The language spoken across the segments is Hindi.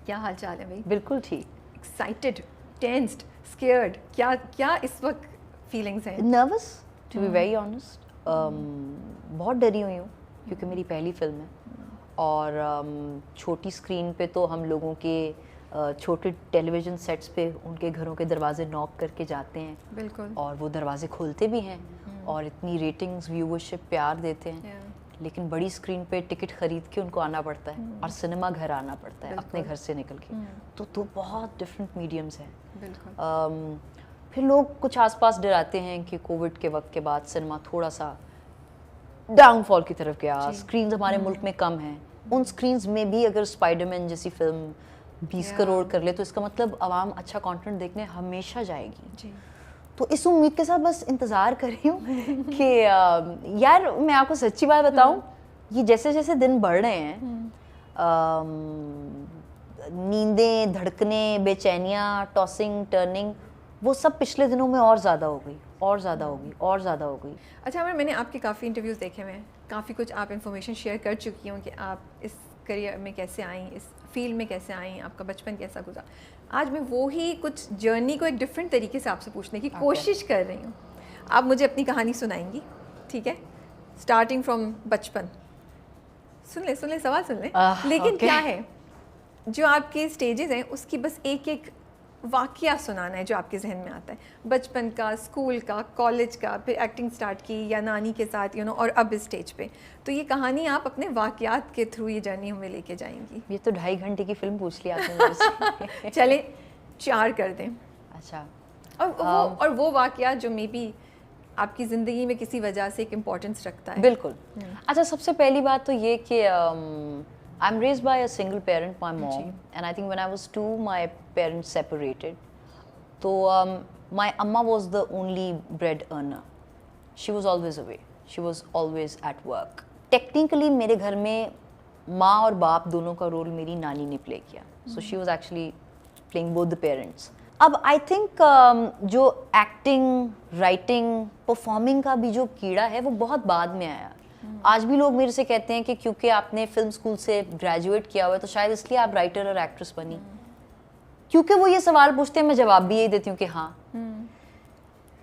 क्या हाल चाल है भाई? बिल्कुल ठीक। एक्साइटेड, टेंस्ड, स्केयर्ड, क्या क्या इस वक्त फीलिंग्स हैं? Nervous to be very honest, बहुत डरी हुई हूँ क्योंकि मेरी पहली फिल्म है और छोटी स्क्रीन पे तो हम लोगों के छोटे टेलीविज़न सेट्स पे उनके घरों के दरवाजे नॉक करके जाते हैं। बिल्कुल। और वो दरवाजे खोलते भी हैं और इतनी रेटिंग्स, व्यूवरशिप, प्यार देते हैं। लेकिन बड़ी स्क्रीन पे टिकट ख़रीद के उनको आना पड़ता है और सिनेमा घर आना पड़ता है अपने घर से निकल के। तो बहुत डिफरेंट मीडियम्स हैं। बिल्कुल। फिर लोग कुछ आसपास डराते हैं कि कोविड के वक्त के बाद सिनेमा थोड़ा सा डाउनफॉल की तरफ गया, स्क्रीन्स हमारे मुल्क में कम हैं। उन स्क्रीन्स में भी अगर स्पाइडरमैन जैसी फिल्म 20 करोड़ कर ले तो इसका मतलब आवाम अच्छा कंटेंट देखने हमेशा जाएगी। जी। तो इस उम्मीद के साथ बस इंतज़ार कर रही हूँ कि यार मैं आपको सच्ची बात बताऊँ, ये जैसे जैसे दिन बढ़ रहे हैं नींदें, धड़कने, बेचैनियाँ, टॉसिंग टर्निंग, वो सब पिछले दिनों में और ज़्यादा हो गई, और ज़्यादा हो गई, और ज़्यादा हो गई। अच्छा आमिर, मैंने आपके काफ़ी इंटरव्यूज़ देखे हुए हैं, काफ़ी कुछ आप इन्फॉर्मेशन शेयर कर चुकी हूँ कि आप इस करियर में कैसे आई, इस फील्ड में कैसे आई, आपका बचपन कैसा गुजरा। आज मैं वो ही कुछ जर्नी को एक डिफरेंट तरीके से आपसे पूछने की कोशिश कर रही हूँ। आप मुझे अपनी कहानी सुनाएंगी, ठीक है? स्टार्टिंग फ्रॉम बचपन। सुन ले सवाल सुन ले। लेकिन क्या है, जो आपके स्टेजेस हैं उसकी बस एक एक वाकया सुनाना है जो आपके जहन में आता है, बचपन का, स्कूल का, कॉलेज का, फिर एक्टिंग स्टार्ट की या नानी के साथ और अब इस स्टेज पे। तो ये कहानी आप अपने वाकयात के थ्रू ये जर्नी हमें लेके जाएंगी। ये तो 2.5 घंटे की फिल्म पूछ लिया आपने मुझसे। चले 4 कर दें। अच्छा। और वो वाकया जो मे बी आपकी ज़िंदगी में किसी वजह से एक इम्पोर्टेंस रखता है। बिल्कुल। अच्छा, सबसे पहली बात तो ये कि I'm raised by a single parent, my mom, and I think when I was 2, my parents separated. So my amma was the only bread earner. She was always away. She was always at work. Technically, मेरे घर में माँ और बाप दोनों का रोल मेरी नानी ने प्ले किया. So she was actually playing both the parents. अब I think जो एक्टिंग, राइटिंग, परफॉर्मिंग का भी जो कीड़ा है वो बहुत बाद में आया. आज भी लोग मेरे से कहते हैं कि क्योंकि आपने फिल्म स्कूल से ग्रेजुएट किया हुआ है तो शायद इसलिए आप राइटर और एक्ट्रेस बनी. क्योंकि वो ये सवाल पूछते हैं, मैं जवाब भी यही देती हूँ कि हाँ.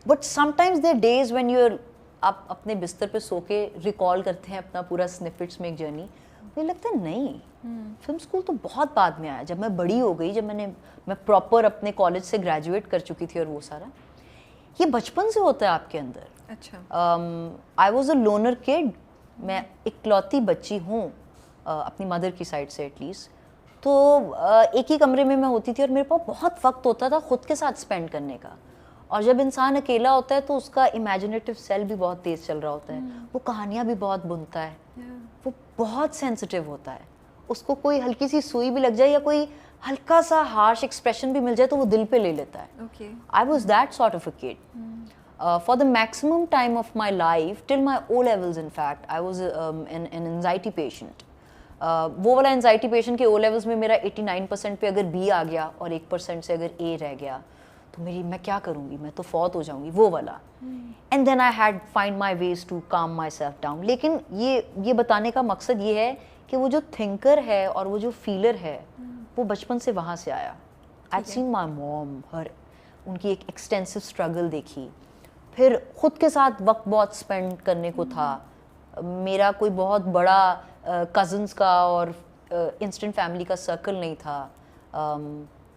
But sometimes there days when आप अपने बिस्तर पे सो के रिकॉल करते हैं अपना पूरा स्निपेट्स में एक जर्नी, मुझे लगता है नहीं, फिल्म स्कूल तो बहुत बाद में आया. जब मैं बड़ी हो गई, जब मैं प्रॉपर अपने कॉलेज से ग्रेजुएट कर चुकी थी और वो सारा, ये बचपन से होता है आपके अंदर. अच्छा. I was a loner kid. मैं इकलौती बच्ची हूँ अपनी मदर की साइड से एटलीस्ट. तो एक ही कमरे में मैं होती थी और मेरे पास बहुत वक्त होता था खुद के साथ स्पेंड करने का. और जब इंसान अकेला होता है तो उसका इमेजिनेटिव सेल भी बहुत तेज़ चल रहा होता है. वो कहानियाँ भी बहुत बुनता है. वो बहुत सेंसिटिव होता है. उसको कोई हल्की सी सुई भी लग जाए या कोई हल्का सा हार्श एक्सप्रेशन भी मिल जाए तो वो दिल पे ले लेता है. I was that sort of a kid. For the maximum time of my life, till my O levels in fact, I was an anxiety patient. वो वाला anxiety patient के O levels में मेरा 89% पे अगर B आ गया और 1% से अगर A रह गया तो मैं क्या करूँगी, मैं तो फौत हो जाऊँगी, वो वाला. And then I had find my ways to calm myself down. लेकिन ये बताने का मकसद ये है कि वो जो thinker है और वो जो feeler है वो बचपन से वहाँ से आया. I'd seen my mom, उनकी एक extensive struggle देखी. फिर खुद के साथ वक्त बहुत स्पेंड करने को था. मेरा कोई बहुत बड़ा कज़न्स का और इंस्टेंट फैमिली का सर्कल नहीं था.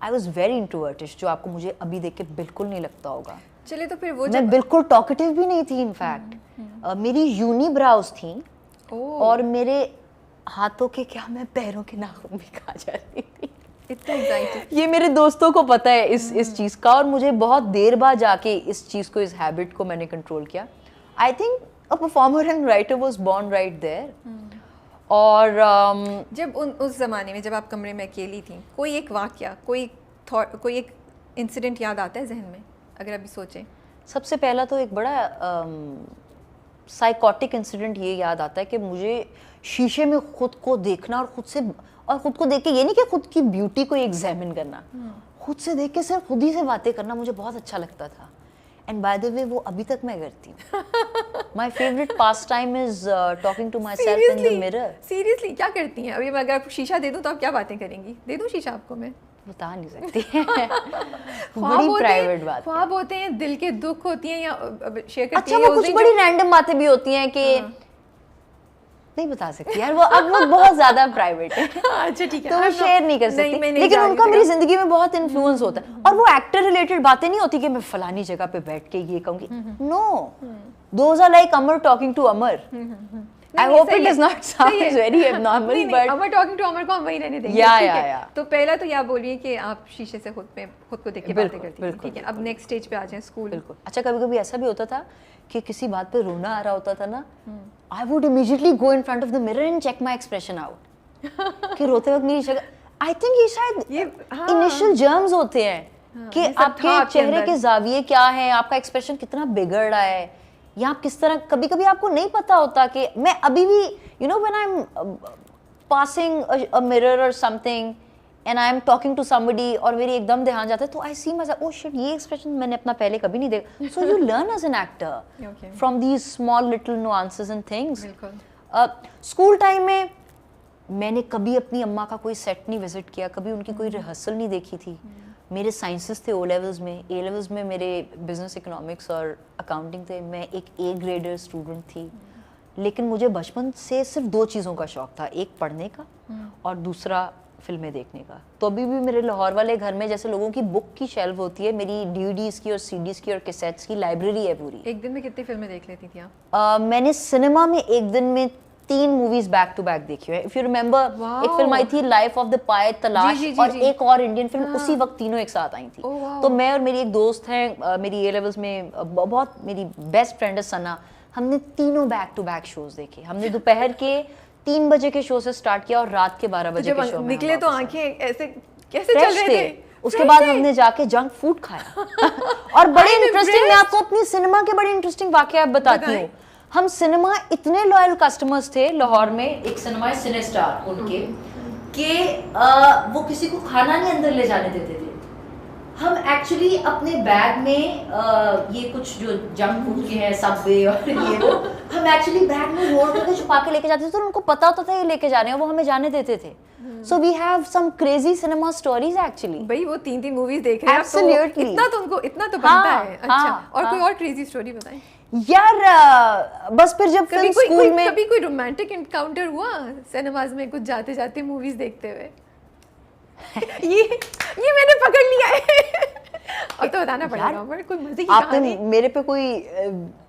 आई वॉज वेरी इंट्रोवर्टिश, जो आपको मुझे अभी देख के बिल्कुल नहीं लगता होगा. चलिए, तो फिर वो मैं बिल्कुल टॉकेटिव भी नहीं थी. इनफैक्ट मेरी यूनी ब्राउज थी और मेरे हाथों के क्या, मैं पैरों के नाखून भी खा जाती थी. ये मेरे दोस्तों को पता है इस चीज़ का. और मुझे बहुत देर बाद जाके इस चीज़ को, इस हैबिट को मैंने कंट्रोल किया. I think a performer and writer was born right there. और जब उस ज़माने में जब आप कमरे में अकेली थी, कोई एक वाकया, कोई एक इंसिडेंट याद आता है जहन में अगर अभी सोचें? सबसे पहला तो एक बड़ा साइकोटिक इंसिडेंट ये याद आता है कि मुझे शीशे में खुद को देखना और खुद को देख के, ये नहीं कि खुद की ब्यूटी को एग्जामिन करना, खुद से देख के सिर्फ खुद ही से बातें करना मुझे बहुत अच्छा लगता था. एंड बाय द वे वो अभी तक मैं करती हूँ. My favourite pastime is talking to myself in the mirror. Seriously क्या करती हैं? अभी मैं अगर आपको शीशा दे दूँ तो आप क्या बातें करेंगी? दे दूँ शीशा आपको मैं? बता नहीं सकती. बड़ी प्राइवेट बात. ख्वाब होते हैं, दिल के दुख होती हैं, या शेयर करती हैं. अच्छा, वो कुछ बड़ी रैंडम बातें भी होती हैं कि नहीं बता सकती यार, वो बहुत ज्यादा प्राइवेट है. अच्छा ठीक है, तो वो शेयर नहीं कर सकती. लेकिन उनका मेरी जिंदगी में बहुत इन्फ्लुएंस होता है. और वो एक्टर रिलेटेड बातें नहीं होती कि मैं फलानी जगह पे बैठ के ये कहूंगी. No, those are like Amar talking to Amar. I hope it does not sound very abnormal, but Amar talking to Amar को हम वही रहने देंगे. या तो पहला तो यह बोलिए कि आप शीशे से खुद को देख के बातें करती हैं. ठीक है, अब नेक्स्ट स्टेज पे आ जाएं, स्कूल. बिल्कुल. अच्छा, कभी कभी ऐसा भी होता था कि किसी बात पे रोना आ रहा होता था ना, I would immediately go in front of the mirror and check my expression out. कि रोते वक्त मेरी शक्ल, I think ये शायद initial germs होते हैं कि आपके चेहरे के जाविये क्या हैं, आपका एक्सप्रेशन कितना बिगड़ रहा है, या आप किस तरह. कभी कभी आपको नहीं पता होता कि मैं अभी भी you know when I'm passing a mirror or something and I am talking to somebody और मेरी एकदम ध्यान जाता है तो I see myself, oh shit, ये एक्सप्रेशन मैंने अपना पहले कभी नहीं देखा. So you learn as an actor from these small little nuances and things. School time में मैंने कभी अपनी अम्मा का कोई सेट नहीं विजिट किया, कभी उनकी कोई रिहर्सल नहीं देखी थी. मेरे साइंसेस थे ओ लेवल्स में, ए लेवल्स में मेरे बिजनेस इकोनॉमिक्स और अकाउंटिंग थे. मैं एक ए ग्रेडर स्टूडेंट थी. लेकिन मुझे बचपन से सिर्फ 2 चीज़ों का शौक था, एक पढ़ने का और दूसरा फिल्में देखने का. तो अभी भी मेरे लाहौर वाले घर में जैसे लोगों की बुक की शेल्फ होती है, मेरी डीवीडीज की और सीडीज की और कैसेट्स की लाइब्रेरी है पूरी. एक दिन में कितनी फिल्में देख लेती थी आप? मैंने सिनेमा में एक दिन में 3 मूवीज बैक टू बैक देखी है. इफ यू रिमेंबर, एक फिल्म आई थी लाइफ ऑफ द पाय तलाश, और एक और इंडियन फिल्म उसी वक्त तीनों एक साथ आई थी. तो मैं और मेरी एक दोस्त है, मेरी ए लेवल्स में बहुत मेरी बेस्ट फ्रेंड है सना, हमने तीनों बैक टू बैक शोज देखे. हमने दोपहर के 3 बजे के शो से स्टार्ट किया और रात के 12 बजे के शो में निकले. तो आंखें ऐसे कैसे चल रहे थे? उसके बाद हमने जाके जंक फूड खाया. और बड़े इंटरेस्टिंग, मैं आपको अपनी सिनेमा के बड़े इंटरेस्टिंग वाकया बताती हूँ. हम सिनेमा इतने लॉयल कस्टमर्स थे लाहौर में, एक सिनेमा है सिने स्टार उनके, कि वो किसी को खाना नहीं अंदर ले जाने देते थे. हम एक्चुअली अपने बैग में ये कुछ जो जंक फूड के हैं सबवे और ये वो, हम एक्चुअली बैग में रोल करके छुपा के लेके जाते थे. तो उनको पता होता था ये लेके जाने हैं, वो हमें जाने देते थे. So we have some crazy cinema stories actually. भाई वो 3 मूवीज देख रहे हैं. Absolutely. इतना तो बनता है. अच्छा, और कोई और क्रेजी स्टोरी बताएं यार. बस फिर जब फिल्म स्कूल में कभी कोई रोमांटिक एनकाउंटर हुआ सिनेमाज में कुछ जाते जाते मूवीज देखते हुए? ये मैंने पकड़ लिया है. अब तो बताना पड़ेगा. पर कोई मजे की आपने मेरे पे कोई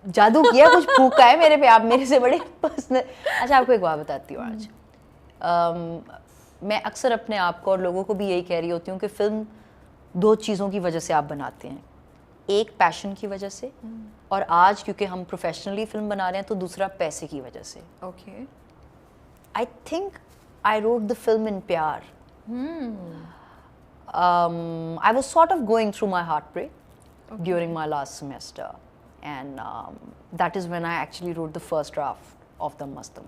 जादू किया, कुछ फूका है मेरे पे, आप मेरे से बड़े पर्सनल. अच्छा, आपको एक बात बताती हूँ आज. मैं अक्सर अपने आप को और लोगों को भी यही कह रही होती हूँ कि फिल्म 2 चीज़ों की वजह से आप बनाते हैं. एक पैशन की वजह से, और आज क्योंकि हम प्रोफेशनली फिल्म बना रहे हैं तो दूसरा पैसे की वजह से. Okay. I think I wrote the film in प्यार. I was sort of going through my heartbreak during my last semester, and that is when I actually wrote the first draft of the Mastam.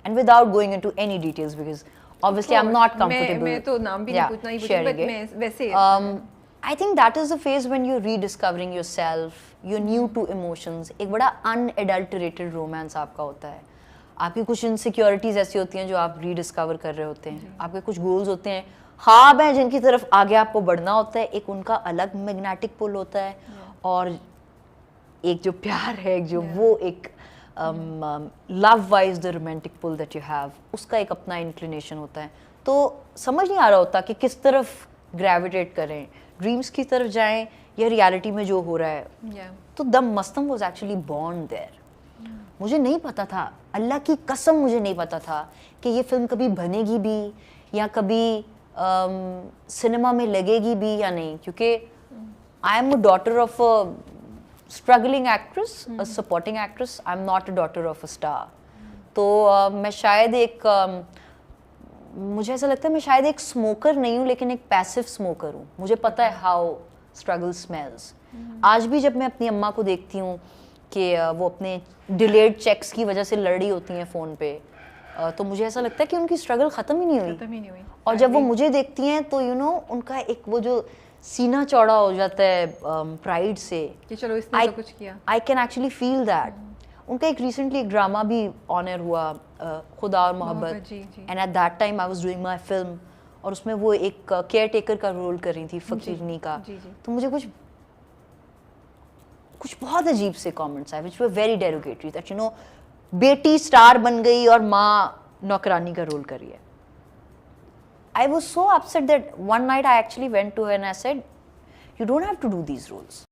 And without going into any details, because obviously I'm not comfortable. मैं तो नाम भी नहीं पूछना ही पूछूंगी, but मैं वैसे I think that is the phase when you're rediscovering yourself, you're new to emotions. एक बड़ा unadulterated romance आपका होता है. आपकी कुछ इनसिक्योरिटीज ऐसी होती हैं जो आप रीडिस्कवर कर रहे होते हैं. आपके कुछ गोल्स होते हैं, हाँ हैं, जिनकी तरफ आगे आपको बढ़ना होता है. एक उनका अलग मैग्नेटिक पुल होता है, और एक जो प्यार है, एक जो वो एक love wise the romantic pull that you have, उसका एक अपना इंक्लिनेशन होता है. तो समझ नहीं आ रहा होता कि किस तरफ ग्रेविटेट करें, ड्रीम्स की तरफ जाएं या रियलिटी में जो हो रहा है. तो द मस्तम वाज एक्चुअली बॉर्न देयर. मुझे नहीं पता था, अल्लाह की कसम मुझे नहीं पता था कि ये फिल्म कभी बनेगी भी या कभी सिनेमा में लगेगी भी या नहीं, क्योंकि I am a daughter of a struggling actress, a supporting actress. I am not a daughter of a star. तो मैं शायद एक मुझे ऐसा लगता है मैं शायद एक स्मोकर नहीं हूँ, लेकिन एक पैसिव स्मोकर हूँ. मुझे पता है हाउ स्ट्रगल स्मेल्स. आज भी जब मैं अपनी अम्मा को देखती हूँ कि वो अपने डिलेड चेक्स की वजह से लड़ रही होती हैं फ़ोन पे, तो मुझे ऐसा लगता है कि उनकी स्ट्रगल ख़त्म ही नहीं हुई. और जब वो मुझे देखती हैं तो यू नो उनका एक वो जो सीना चौड़ा हो जाता है प्राइड से कि चलो इसने तो कुछ किया। I can actually feel that. उनका एक रिसेंटली एक ड्रामा भी ऑन एयर हुआ, खुदा और मोहब्बत, जी, जी। And at that time I was doing my film, और उसमें वो एक केयर टेकर का रोल कर रही थी, फकीरनी का। जी, जी। तो मुझे कुछ बहुत अजीब से कमेंट्स आए which were very derogatory, that you know बेटी स्टार बन गई और माँ नौकरानी का रोल कर रही है। I was so upset that one night I actually went to her and I said, you don't have to do these roles.